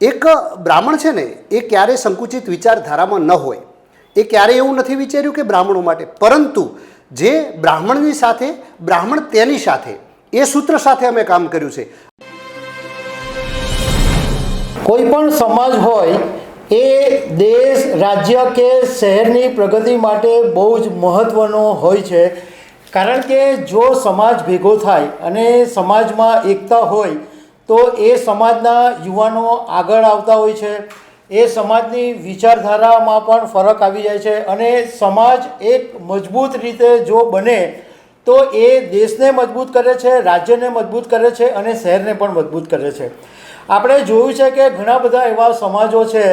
એક બ્રાહ્મણ છે ને એ ક્યારેય સંકુચિત વિચારધારામાં ન હોય, એ ક્યારેય એવું નથી વિચાર્યું કે બ્રાહ્મણો માટે, પરંતુ જે બ્રાહ્મણની સાથે બ્રાહ્મણ તેની સાથે એ સૂત્ર સાથે અમે કામ કર્યું છે. કોઈ પણ સમાજ હોય એ દેશ, રાજ્ય કે શહેરની પ્રગતિ માટે બહુ જ મહત્ત્વનો હોય છે. કારણ કે જો સમાજ ભેગો થાય અને સમાજમાં એકતા હોય તો એ સમાજના યુવાનો આગળ આવતા હોય છે, એ સમાજની વિચારધારામાં પણ ફરક આવી જાય છે અને સમાજ એક મજબૂત રીતે જો બને તો એ દેશને મજબૂત કરે છે, રાજ્યને મજબૂત કરે છે અને શહેરને પણ મજબૂત કરે છે. આપણે જોયું છે કે ઘણા બધા એવા સમાજો છે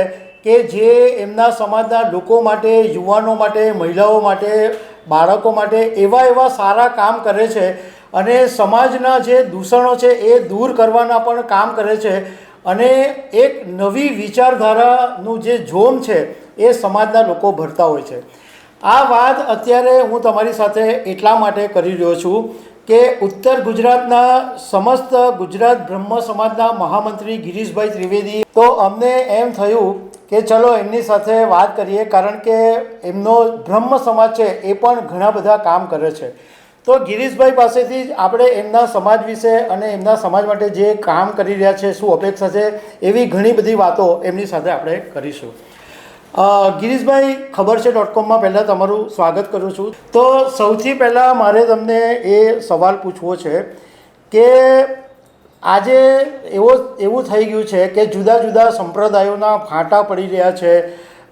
કે જે એમના સમાજના લોકો માટે, યુવાનો માટે, મહિલાઓ માટે, બાળકો માટે એવા સારા કામ કરે છે અને સમાજના જે દૂષણો છે એ દૂર કરવાના પણ કામ કરે છે અને એક નવી વિચારધારાનું જે જોમ છે એ સમાજના લોકો ભરતા હોય છે. આ વાત અત્યારે હું તમારી સાથે એટલા માટે કરી રહ્યો છું કે ઉત્તર ગુજરાતના સમસ્ત ગુજરાત બ્રહ્મ સમાજના મહામંત્રી ગિરીશભાઈ ત્રિવેદી, તો અમને એમ થયું કે ચલો એમની સાથે વાત કરીએ, કારણ કે એમનો બ્રહ્મ સમાજ છે એ પણ ઘણા બધા કામ કરે છે. તો ગિરીશભાઈ પાસેથી જ આપણે એમના સમાજ વિશે અને એમના સમાજ માટે જે કામ કરી રહ્યા છે, શું અપેક્ષા છે, એવી ઘણી બધી વાતો એમની સાથે આપણે કરીશું. ગિરીશભાઈ, ખબર છે .comમાં પહેલાં તમારું સ્વાગત કરું છું. તો સૌથી પહેલાં મારે તમને એ સવાલ પૂછવો છે કે આજે એવું થઈ ગયું છે કે જુદા જુદા સંપ્રદાયોના ફાંટા પડી રહ્યા છે,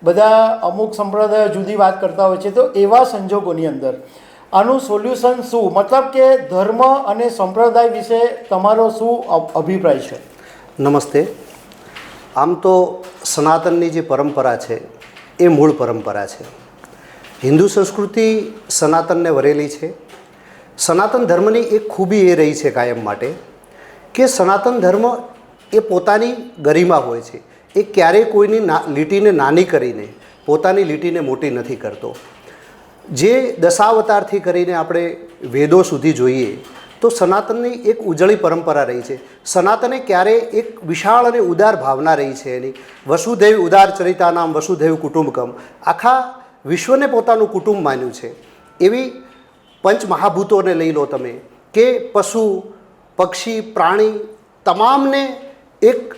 બધા અમુક સંપ્રદાયો જુદી વાત કરતા હોય છે, તો એવા સંજોગોની અંદર આનું સોલ્યુશન શું, મતલબ કે ધર્મ અને સંપ્રદાય વિશે તમારો શું અભિપ્રાય છે? નમસ્તે. આમ તો સનાતનની જે પરંપરા છે એ મૂળ પરંપરા છે. હિન્દુ સંસ્કૃતિ સનાતનને વરેલી છે. સનાતન ધર્મની એક ખૂબી એ રહી છે કાયમ માટે કે સનાતન ધર્મ એ પોતાની ગરિમા હોય છે. એ ક્યારેય કોઈની લીટીને નાની કરીને પોતાની લીટીને મોટી નથી કરતો. જે દશાવતારથી કરીને આપણે વેદો સુધી જોઈએ તો સનાતનની એક ઉજળી પરંપરા રહી છે. સનાતને ક્યારેય એક વિશાળ અને ઉદાર ભાવના રહી છે એની. વસુધૈવ ઉદાર ચરિતાનામ વસુધૈવ કુટુંબકમ, આખા વિશ્વને પોતાનું કુટુંબ માન્યું છે. એવી પંચ મહાભૂતોને લઈ લો તમે, કે પશુ, પક્ષી, પ્રાણી, તમામને એક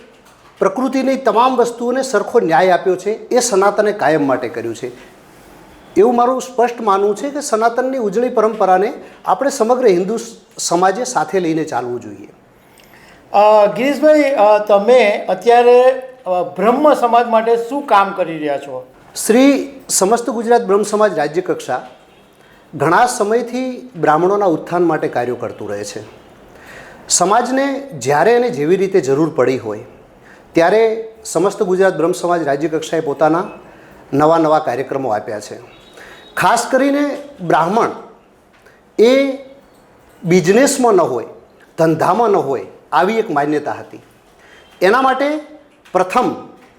પ્રકૃતિની તમામ વસ્તુઓને સરખો ન્યાય આપ્યો છે. એ સનાતને કાયમ માટે કર્યું છે. એવું મારું સ્પષ્ટ માનવું છે કે સનાતનની ઉજળી પરંપરાને આપણે સમગ્ર હિન્દુ સમાજે સાથે લઈને ચાલવું જોઈએ. ગિરીશભાઈ, તમે અત્યારે બ્રહ્મ સમાજ માટે શું કામ કરી રહ્યા છો? શ્રી સમસ્ત ગુજરાત બ્રહ્મ સમાજ રાજ્ય કક્ષા ઘણા સમયથી બ્રાહ્મણોના ઉત્થાન માટે કાર્યો કરતું રહે છે. સમાજને જ્યારે અને જેવી રીતે જરૂર પડી હોય ત્યારે સમસ્ત ગુજરાત બ્રહ્મ સમાજ રાજ્ય કક્ષાએ પોતાના નવા કાર્યક્રમો આપ્યા છે. ખાસ કરીને બ્રાહ્મણ એ બિઝનેસમાં ન હોય, ધંધામાં ન હોય, આવી એક માન્યતા હતી. એના માટે પ્રથમ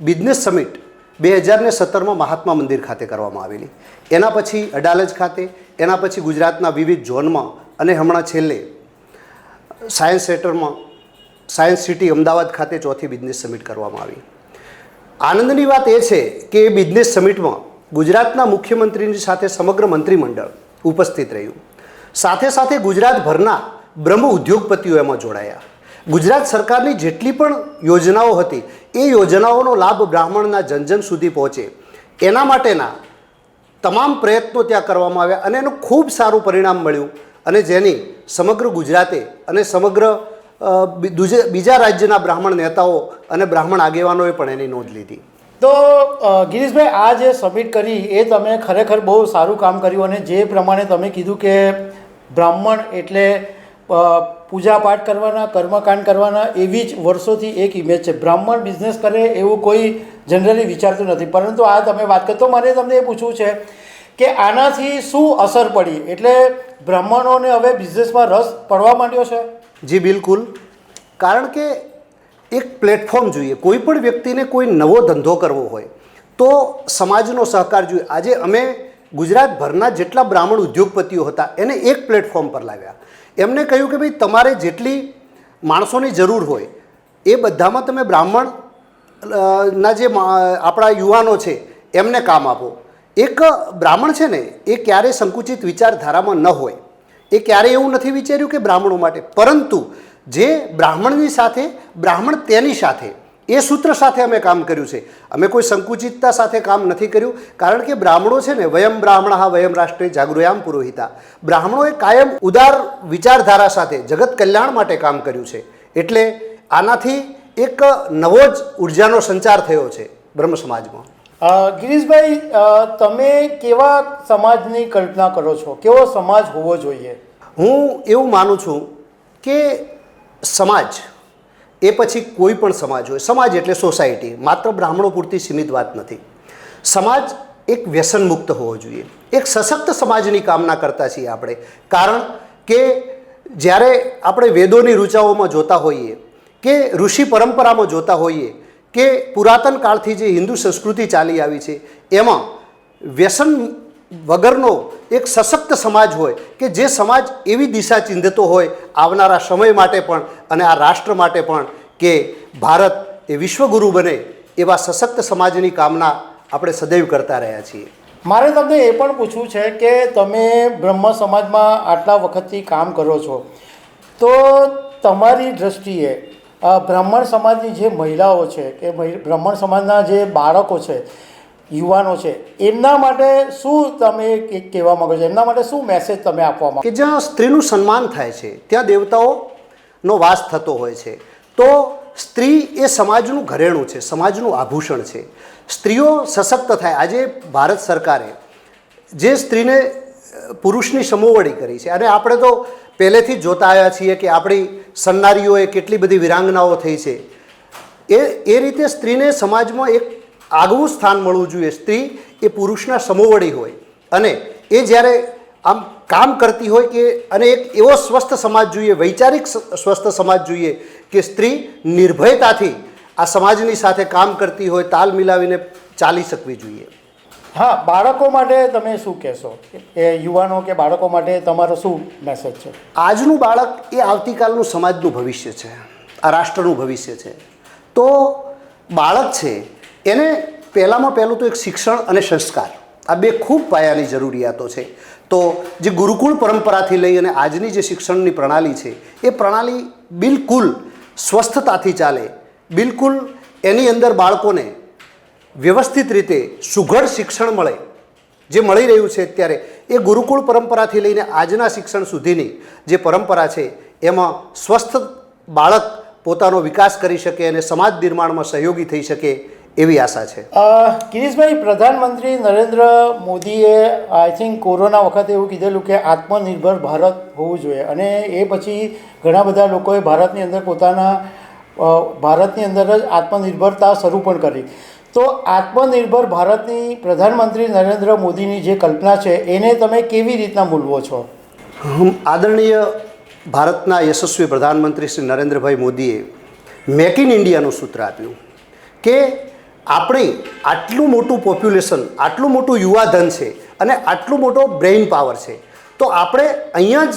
બિઝનેસ સમિટ 2017માં મહાત્મા મંદિર ખાતે કરવામાં આવેલી. એના પછી અડાલજ ખાતે, એના પછી ગુજરાતના વિવિધ ઝોનમાં અને હમણાં છેલ્લે સાયન્સ સેન્ટરમાં, સાયન્સ સિટી અમદાવાદ ખાતે ચોથી બિઝનેસ સમિટ કરવામાં આવી. આનંદની વાત એ છે કે એ બિઝનેસ સમિટમાં ગુજરાતના મુખ્યમંત્રીની સાથે સમગ્ર મંત્રીમંડળ ઉપસ્થિત રહ્યું. સાથે સાથે ગુજરાતભરના બ્રહ્મ ઉદ્યોગપતિઓ એમાં જોડાયા. ગુજરાત સરકારની જેટલી પણ યોજનાઓ હતી એ યોજનાઓનો લાભ બ્રાહ્મણના જન સુધી પહોંચે એના માટેના તમામ પ્રયત્નો ત્યાં કરવામાં આવ્યા અને એનું ખૂબ સારું પરિણામ મળ્યું અને જેની સમગ્ર ગુજરાતે અને સમગ્ર બીજા રાજ્યના બ્રાહ્મણ નેતાઓ અને બ્રાહ્મણ આગેવાનોએ પણ એની નોંધ લીધી. તો ગિરીશભાઈ, આ જે સબમિટ કરી એ તમે ખરેખર બહુ સારું કામ કર્યું અને જે પ્રમાણે તમે કીધું કે બ્રાહ્મણ એટલે પૂજાપાઠ કરવાના, કર્મકાંડ કરવાના, એવી જ વર્ષોથી એક ઇમેજ છે. બ્રાહ્મણ બિઝનેસ કરે એવું કોઈ જનરલી વિચારતું નથી, પરંતુ આ તમે વાત કરી તો મને તમને એ પૂછવું છે કે આનાથી શું અસર પડી, એટલે બ્રાહ્મણોને હવે બિઝનેસમાં રસ પડવા માંડ્યો છે? જી બિલકુલ. કારણ કે એક પ્લેટફોર્મ જોઈએ. કોઈ પણ વ્યક્તિને કોઈ નવો ધંધો કરવો હોય તો સમાજનો સહકાર જોઈએ. આજે અમે ગુજરાતભરના જેટલા બ્રાહ્મણ ઉદ્યોગપતિઓ હતા એને એક પ્લેટફોર્મ પર લાવ્યા. એમને કહ્યું કે ભાઈ તમારે જેટલી માણસોની જરૂર હોય એ બધામાં તમે બ્રાહ્મણ ના જે આપણા યુવાનો છે એમને કામ આપો. એક બ્રાહ્મણ છે ને એ ક્યારેય સંકુચિત વિચારધારામાં ન હોય. એ ક્યારેય એવું નથી વિચાર્યું કે બ્રાહ્મણો માટે, પરંતુ જે બ્રાહ્મણની સાથે બ્રાહ્મણ તેની સાથે, એ સૂત્ર સાથે અમે કામ કર્યું છે. અમે કોઈ સંકુચિતતા સાથે કામ નથી કર્યું, કારણ કે બ્રાહ્મણો છે ને વયમ બ્રાહ્મણ વયમ રાષ્ટ્રે જાગૃયામ પુરોહિતા, બ્રાહ્મણોએ કાયમ ઉદાર વિચારધારા સાથે જગત કલ્યાણ માટે કામ કર્યું છે. એટલે આનાથી એક નવો જ ઉર્જાનો સંચાર થયો છે બ્રહ્મ સમાજમાં. ગિરીશભાઈ, તમે કેવા સમાજની કલ્પના કરો છો? કેવો સમાજ હોવો જોઈએ? હું એવું માનું છું કે સમાજ એ પછી કોઈ પણ સમાજ હોય, સમાજ એટલે સોસાયટી, માત્ર બ્રાહ્મણો પૂરતી સીમિત વાત નથી. સમાજ એક વ્યસન મુક્ત હોવો જોઈએ. એક સશક્ત સમાજની કામના કરતા છીએ આપણે, કારણ કે જ્યારે આપણે વેદોની ઋચાઓમાં જોતા હોઈએ કે ઋષિ પરંપરામાં જોતા હોઈએ કે પુરાતન કાળથી જે હિન્દુ સંસ્કૃતિ ચાલી આવી છે એમાં વ્યસન વગરનો એક સશક્ત સમાજ હોય કે જે સમાજ એવી દિશા ચિંધતો હોય આવનારા સમય માટે પણ અને આ રાષ્ટ્ર માટે પણ કે ભારત એ વિશ્વગુરુ બને, એવા સશક્ત સમાજની કામના આપણે સદૈવ કરતા રહ્યા છીએ. મારે તમને એ પણ પૂછવું છે કે તમે બ્રહ્મ સમાજમાં આટલા વખતથી કામ કરો છો, તો તમારી દ્રષ્ટિએ બ્રાહ્મણ સમાજની જે મહિલાઓ છે કે બ્રાહ્મણ સમાજના જે બાળકો છે, યુવાનો છે, એમના માટે શું તમે કહેવા માગો છો? એમના માટે શું મેસેજ તમે આપવા માગો? કે જ્યાં સ્ત્રીનું સન્માન થાય છે ત્યાં દેવતાઓનો વાસ થતો હોય છે. તો સ્ત્રી એ સમાજનું ઘરેણું છે, સમાજનું આભૂષણ છે. સ્ત્રીઓ સશક્ત થાય. આજે ભારત સરકારે જે સ્ત્રીને પુરુષની સમોવડી કરી છે, અને આપણે તો પહેલેથી જ જોતા આવ્યા છીએ કે આપણી સન્નારીઓએ કેટલી બધી વિરાંગનાઓ થઈ છે. એ રીતે સ્ત્રીને સમાજમાં એક આગવું સ્થાન મળવું જોઈએ. સ્ત્રી એ પુરુષના સમોવડી હોય અને એ જ્યારે આમ કામ કરતી હોય કે, અને એક એવો સ્વસ્થ સમાજ જોઈએ, વૈચારિક સ્વસ્થ સમાજ જોઈએ કે સ્ત્રી નિર્ભયતાથી આ સમાજની સાથે કામ કરતી હોય, તાલ મિલાવીને ચાલી શકવી જોઈએ. હા, બાળકો માટે તમે શું કહેશો? એ યુવાનો કે બાળકો માટે તમારો શું મેસેજ છે? આજનું બાળક એ આવતીકાલનું સમાજનું ભવિષ્ય છે, આ રાષ્ટ્રનું ભવિષ્ય છે. તો બાળક છે એને પહેલાંમાં પહેલું તો એક શિક્ષણ અને સંસ્કાર, આ બે ખૂબ પાયાની જરૂરિયાતો છે. તો જે ગુરુકુળ પરંપરાથી લઈ અને આજની જે શિક્ષણની પ્રણાલી છે એ પ્રણાલી બિલકુલ સ્વસ્થતાથી ચાલે, બિલકુલ એની અંદર બાળકોને વ્યવસ્થિત રીતે સુઘડ શિક્ષણ મળે, જે મળી રહ્યું છે અત્યારે. એ ગુરુકુળ પરંપરાથી લઈને આજના શિક્ષણ સુધીની જે પરંપરા છે એમાં સ્વસ્થ બાળક પોતાનો વિકાસ કરી શકે અને સમાજ નિર્માણમાં સહયોગી થઈ શકે એવી આશા છે. ગિરીશભાઈ, પ્રધાનમંત્રી નરેન્દ્ર મોદીએ આઈ થિંક કોરોના વખતે એવું કીધેલું કે આત્મનિર્ભર ભારત હોવું જોઈએ, અને એ પછી ઘણા બધા લોકોએ ભારતની અંદર જ આત્મનિર્ભરતા શરૂ પણ કરી. તો આત્મનિર્ભર ભારતની પ્રધાનમંત્રી નરેન્દ્ર મોદીની જે કલ્પના છે એને તમે કેવી રીતના મૂલવો છો? આદરણીય ભારતના યશસ્વી પ્રધાનમંત્રી શ્રી નરેન્દ્રભાઈ મોદીએ મેક ઇન ઇન્ડિયાનું સૂત્ર આપ્યું કે આપણે આટલું મોટું પોપ્યુલેશન, આટલું મોટું યુવાધન છે અને આટલું મોટો બ્રેઇન પાવર છે, તો આપણે અહીંયા જ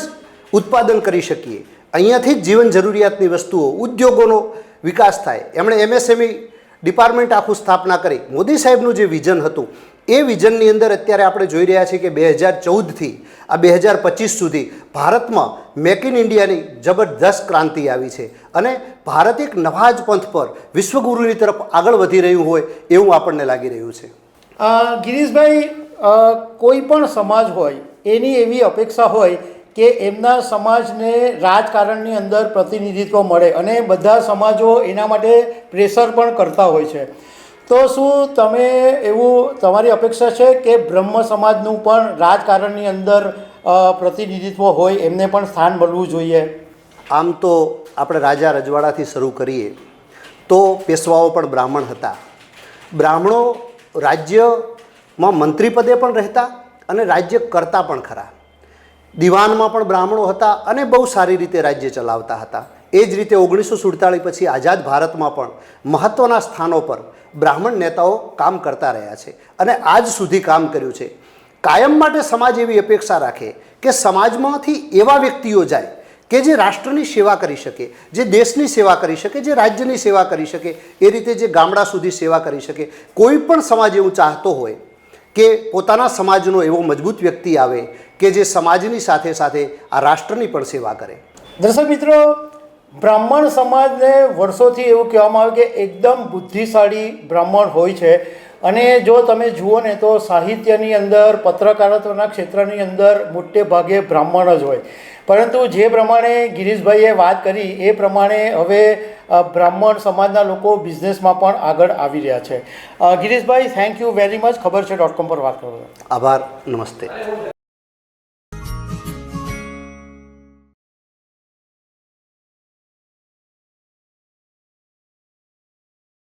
ઉત્પાદન કરી શકીએ, અહીંયાથી જ જીવન જરૂરિયાતની વસ્તુઓ, ઉદ્યોગોનો વિકાસ થાય. એમણે MSME ડિપાર્ટમેન્ટ આખું સ્થાપના કરી. મોદી સાહેબનું જે વિઝન હતું એ વિઝનની અંદર અત્યારે આપણે જોઈ રહ્યા છીએ કે 2014થી આ 2025 સુધી ભારતમાં મેક ઇન ઇન્ડિયાની જબરદસ્ત ક્રાંતિ આવી છે અને ભારત એક નવા જ પંથ પર વિશ્વગુરુની તરફ આગળ વધી રહ્યું હોય એવું આપણને લાગી રહ્યું છે. ગિરીશભાઈ, કોઈ પણ સમાજ હોય એની એવી અપેક્ષા હોય કે એમના સમાજને રાજકારણની અંદર પ્રતિનિધિત્વ મળે, અને બધા સમાજો એના માટે પ્રેશર પણ કરતા હોય છે. તો શું તમે એવું તમારી અપેક્ષા છે કે બ્રહ્મ સમાજનું પણ રાજકારણની અંદર પ્રતિનિધિત્વ હોય, એમને પણ સ્થાન મળવું જોઈએ? આમ તો આપણે રાજા રજવાડાથી શરૂ કરીએ તો પેશવાઓ પણ બ્રાહ્મણ હતા. બ્રાહ્મણો રાજ્યમાં મંત્રીપદે પણ રહેતા અને રાજ્ય કરતા પણ ખરા. દિવાનમાં પણ બ્રાહ્મણો હતા અને બહુ સારી રીતે રાજ્ય ચલાવતા હતા. એ જ રીતે 1947 પછી આઝાદ ભારતમાં પણ મહત્ત્વના સ્થાનો પર બ્રાહ્મણ નેતાઓ કામ કરતા રહ્યા છે અને આજ સુધી કામ કર્યું છે. કાયમ માટે સમાજ એવી અપેક્ષા રાખે કે સમાજમાંથી એવા વ્યક્તિઓ જાય કે જે રાષ્ટ્રની સેવા કરી શકે, જે દેશની સેવા કરી શકે, જે રાજ્યની સેવા કરી શકે, એ રીતે જે ગામડા સુધી સેવા કરી શકે. કોઈ પણ સમાજ એવું ચાહતો હોય કે પોતાના સમાજનો એવો મજબૂત વ્યક્તિ આવે કે જે સમાજની સાથે સાથે આ રાષ્ટ્રની પણ સેવા કરે. દર્શક મિત્રો, બ્રાહ્મણ સમાજને વર્ષોથી એવું કહેવામાં આવે કે એકદમ બુદ્ધિશાળી બ્રાહ્મણ હોય છે. અને જો તમે જુઓ ને તો સાહિત્યની અંદર, પત્રકારત્વના ક્ષેત્રની અંદર મોટે ભાગે બ્રાહ્મણ જ હોય. પરંતુ જે પ્રમાણે ગિરીશભાઈએ વાત કરી એ પ્રમાણે હવે બ્રાહ્મણ સમાજના લોકો બિઝનેસમાં પણ આગળ આવી રહ્યા છે. Girishbhai, thank you very much ખબર છે .com પર વાત કરો. આભાર. નમસ્તે.